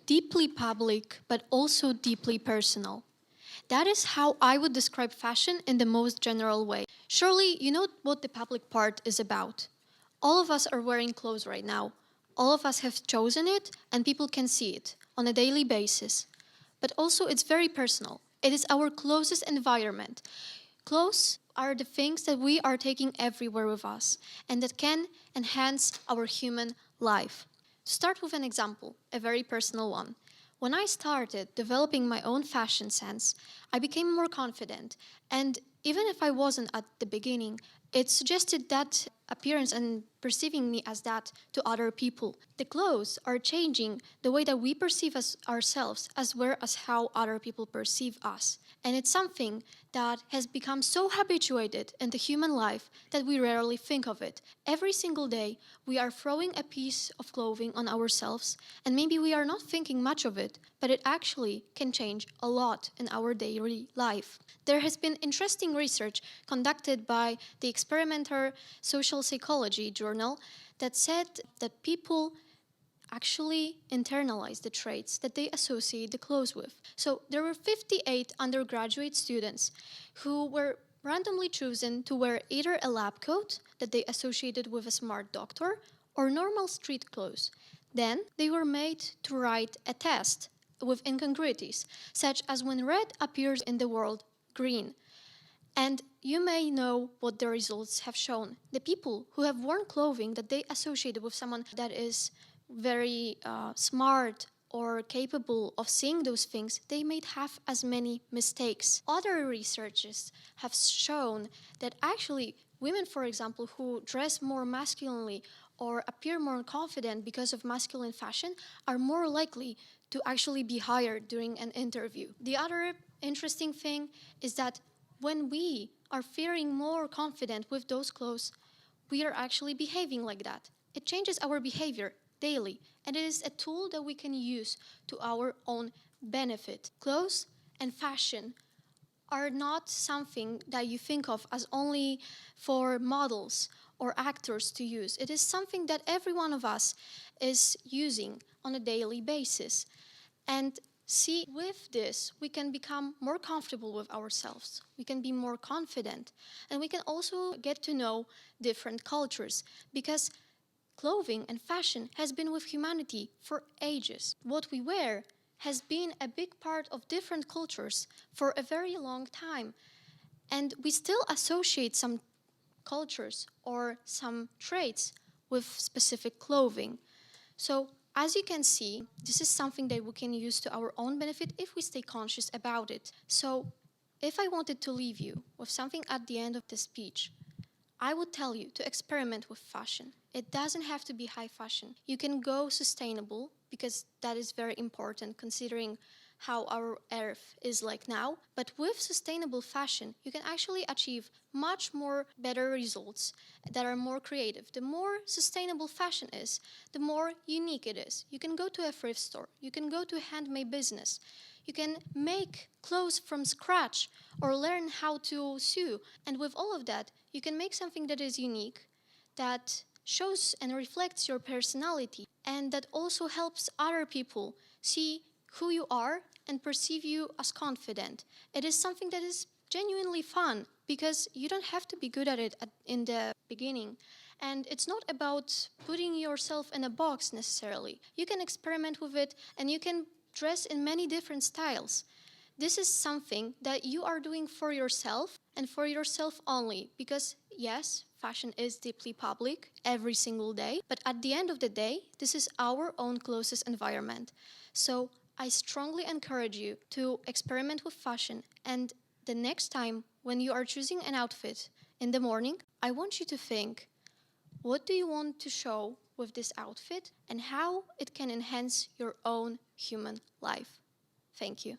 deeply public, but also deeply personal. That is how I would describe fashion in the most general way. Surely, you know what the public part is about. All of us are wearing clothes right now. All of us have chosen it, and people can see it on a daily basis. But also, it's very personal. It is our closest environment. Clothes are the things that we are taking everywhere with us and that can enhance our human life. To start with an example, a very personal one. When I started developing my own fashion sense, I became more confident. And even if I wasn't at the beginning, it suggested that appearance and perceiving me as that to other people. The clothes are changing the way that we perceive ourselves as well as how other people perceive us. And it's something that has become so habituated in the human life that we rarely think of it. Every single day, we are throwing a piece of clothing on ourselves, and maybe we are not thinking much of it, but it actually can change a lot in our daily life. There has been interesting research conducted by the Experimenter Social Psychology journal that said that people actually internalize the traits that they associate the clothes with. So there were 58 undergraduate students who were randomly chosen to wear either a lab coat that they associated with a smart doctor or normal street clothes. Then they were made to write a test with incongruities, such as when red appears in the word green. And you may know what the results have shown. The people who have worn clothing that they associated with someone that is very smart or capable of seeing those things, they might have as many mistakes. Other researchers have shown that actually women, for example, who dress more masculinely or appear more confident because of masculine fashion are more likely to actually be hired during an interview. The other interesting thing is that when we are feeling more confident with those clothes, we are actually behaving like that. It changes our behavior daily, and it is a tool that we can use to our own benefit. Clothes and fashion are not something that you think of as only for models or actors to use. It is something that every one of us is using on a daily basis. And see, with this, we can become more comfortable with ourselves. We can be more confident. And we can also get to know different cultures because clothing and fashion has been with humanity for ages. What we wear has been a big part of different cultures for a very long time. And we still associate some cultures or some traits with specific clothing. So, as you can see, this is something that we can use to our own benefit if we stay conscious about it. So, if I wanted to leave you with something at the end of the speech, I would tell you to experiment with fashion. It doesn't have to be high fashion. You can go sustainable because that is very important considering how our earth is like now. But with sustainable fashion, you can actually achieve much more better results that are more creative. The more sustainable fashion is, the more unique it is. You can go to a thrift store. You can go to a handmade business. You can make clothes from scratch or learn how to sew. And with all of that, you can make something that is unique, that shows and reflects your personality, and that also helps other people see who you are and perceive you as confident. It is something that is genuinely fun because you don't have to be good at it in the beginning. And it's not about putting yourself in a box necessarily. You can experiment with it and you can dress in many different styles. This is something that you are doing for yourself and for yourself only because, yes, fashion is deeply public every single day, but at the end of the day, this is our own closest environment. So I strongly encourage you to experiment with fashion, and the next time when you are choosing an outfit in the morning, I want you to think, what do you want to show with this outfit and how it can enhance your own human life? Thank you.